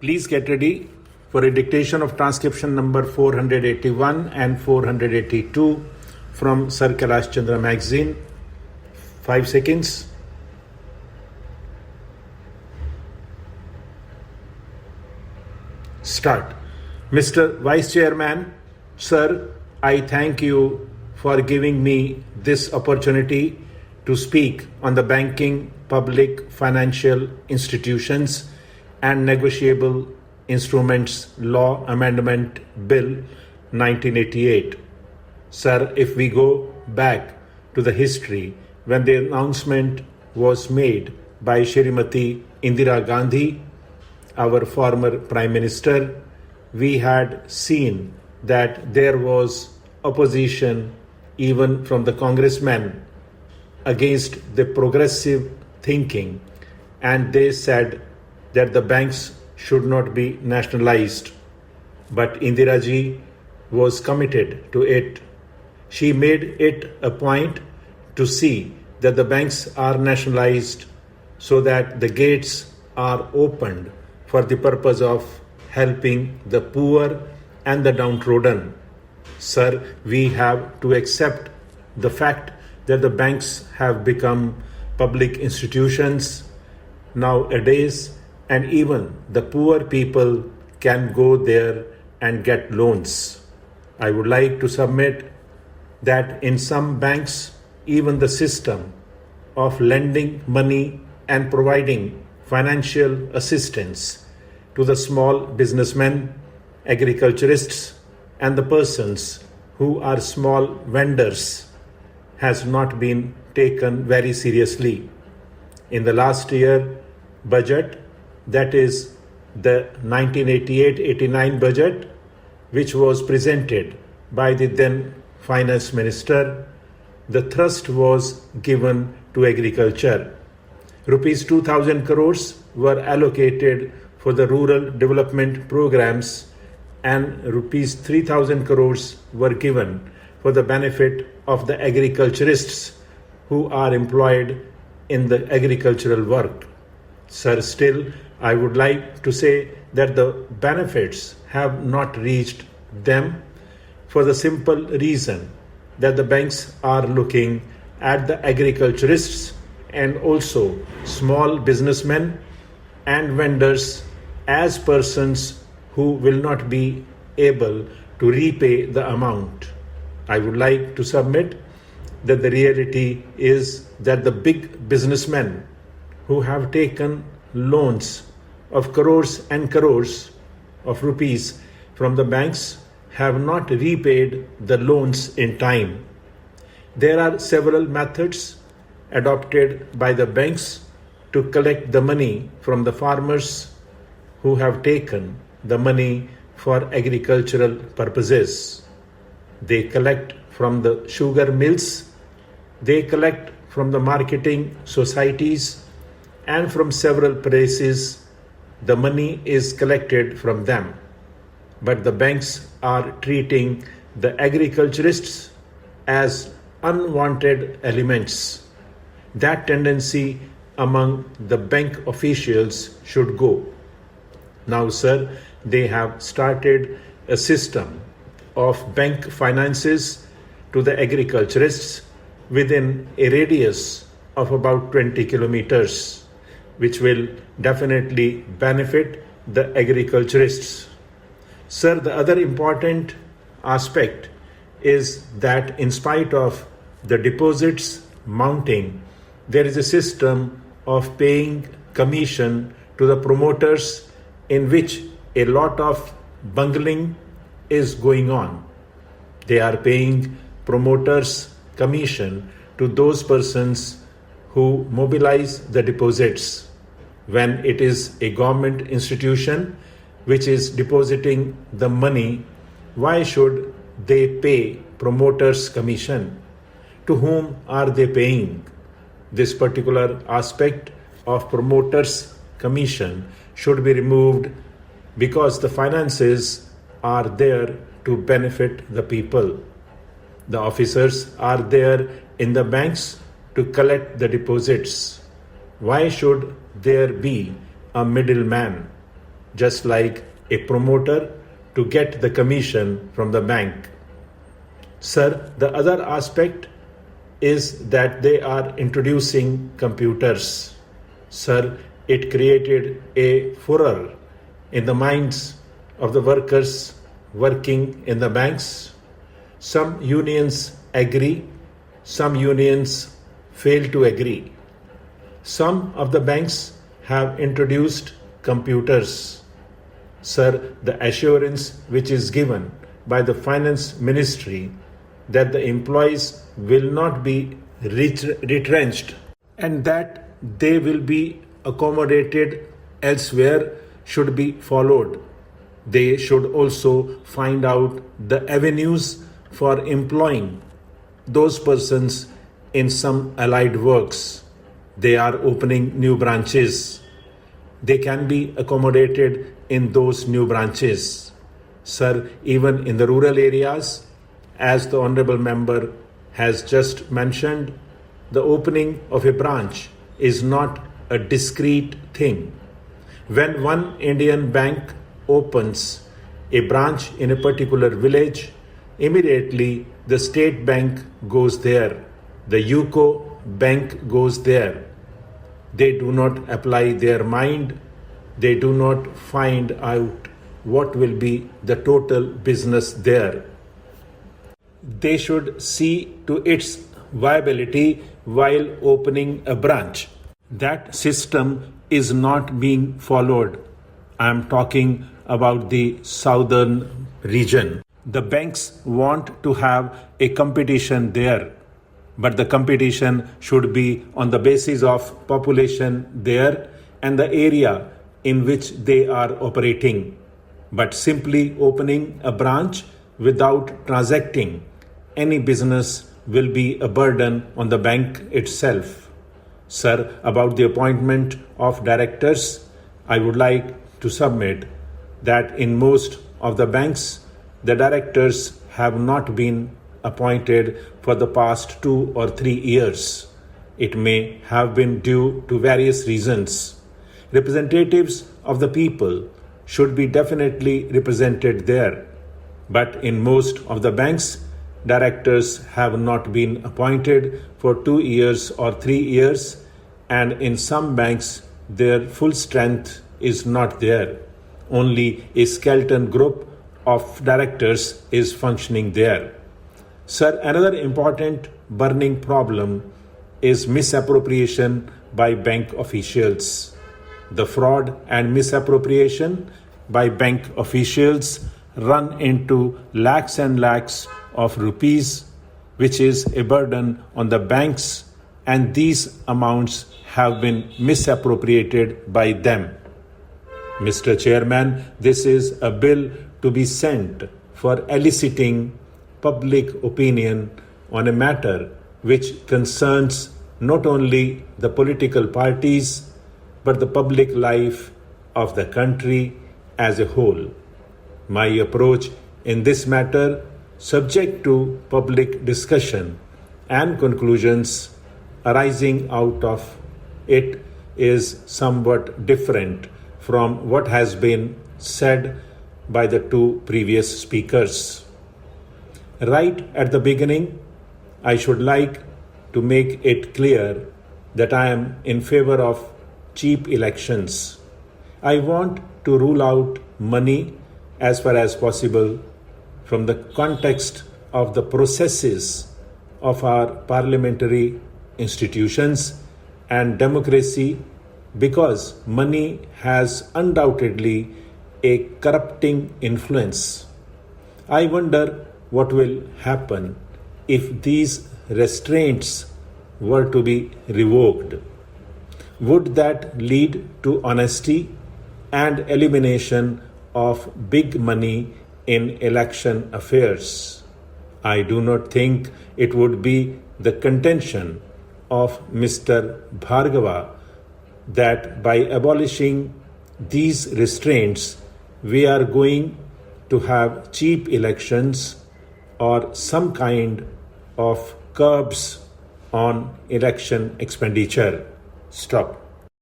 Please get ready for a dictation of transcription number 481 and 482 from Sir Kailash Chandra magazine. 5 seconds. Start. Mr. Vice Chairman, Sir, I thank you for giving me this opportunity to speak on the Banking Public Financial Institutions and Negotiable Instruments Law Amendment Bill 1988. Sir, if we go back to the history when the announcement was made by Shrimati Indira Gandhi, our former Prime Minister, we had seen that there was opposition even from the congressmen against the progressive thinking, and they said that the banks should not be nationalized. But Indira ji was committed to it. She made it a point to see that the banks are nationalized so that the gates are opened for the purpose of helping the poor and the downtrodden. Sir, we have to accept the fact that the banks have become public institutions nowadays, and even the poor people can go there and get loans. I would like to submit that in some banks, even the system of lending money and providing financial assistance to the small businessmen, agriculturists, and the persons who are small vendors has not been taken very seriously. In the last year budget, that is the 1988-89 budget, which was presented by the then Finance Minister, the thrust was given to agriculture. Rupees 2,000 crores were allocated for the rural development programs, and rupees 3,000 crores were given for the benefit of the agriculturists who are employed in the agricultural work. Sir, still, I would like to say that the benefits have not reached them for the simple reason that the banks are looking at the agriculturists and also small businessmen and vendors as persons who will not be able to repay the amount. I would like to submit that the reality is that the big businessmen who have taken loans of crores and crores of rupees from the banks have not repaid the loans in time. There are several methods adopted by the banks to collect the money from the farmers who have taken the money for agricultural purposes. They collect from the sugar mills, they collect from the marketing societies, and from several places the money is collected from them. But the banks are treating the agriculturists as unwanted elements. That tendency among the bank officials should go. Now, sir, they have started a system of bank finances to the agriculturists within a radius of about 20 kilometers, which will definitely benefit the agriculturists. Sir, the other important aspect is that in spite of the deposits mounting, there is a system of paying commission to the promoters in which a lot of bungling is going on. They are paying promoters commission to those persons who mobilize the deposits. When it is a government institution which is depositing the money, why should they pay promoters commission? To whom are they paying? This particular aspect of promoters commission should be removed because the finances are there to benefit the people. The officers are there in the banks to collect the deposits. Why should there be a middleman? just like a promoter to get the commission from the bank. Sir, the other aspect is that they are introducing computers. Sir, it created a furor in the minds of the workers working in the banks. Some unions agree, some unions fail to agree. Some of the banks have introduced computers. Sir, the assurance which is given by the Finance Ministry that the employees will not be retrenched and that they will be accommodated elsewhere should be followed. They should also find out the avenues for employing those persons in some allied works. They are opening new branches. They can be accommodated in those new branches. Sir, even in the rural areas, as the Honorable Member has just mentioned, the opening of a branch is not a discrete thing. When one Indian bank opens a branch in a particular village, immediately the state bank goes there, the UCO bank goes there. They do not apply their mind, they do not find out what will be the total business there. They should see to its viability while opening a branch. That system is not being followed. I am talking about the southern region. The banks want to have a competition there, but the competition should be on the basis of population there and the area in which they are operating. But simply opening a branch without transacting any business will be a burden on the bank itself. Sir, about the appointment of directors, I would like to submit that in most of the banks, the directors have not been appointed for the past 2 or 3 years. It may have been due to various reasons. Representatives of the people should be definitely represented there. But in most of the banks, directors have not been appointed for 2 years or 3 years, and in some banks, their full strength is not there. Only a skeleton group of directors is functioning there. Sir, another important burning problem is misappropriation by bank officials. The fraud and misappropriation by bank officials run into lakhs and lakhs of rupees, which is a burden on the banks, and these amounts have been misappropriated by them. Mr. Chairman, this is a bill to be sent for eliciting public opinion on a matter which concerns not only the political parties but the public life of the country as a whole. My approach in this matter, subject to public discussion and conclusions arising out of it, is somewhat different from what has been said by the 2 previous speakers. Right at the beginning, I should like to make it clear that I am in favor of cheap elections. I want to rule out money as far as possible from the context of the processes of our parliamentary institutions and democracy, because money has undoubtedly a corrupting influence. I wonder what will happen if these restraints were to be revoked. Would that lead to honesty and elimination of big money in election affairs? I do not think it would be the contention of Mr. Bhargava that by abolishing these restraints, we are going to have cheap elections or some kind of curbs on election expenditure. Stop.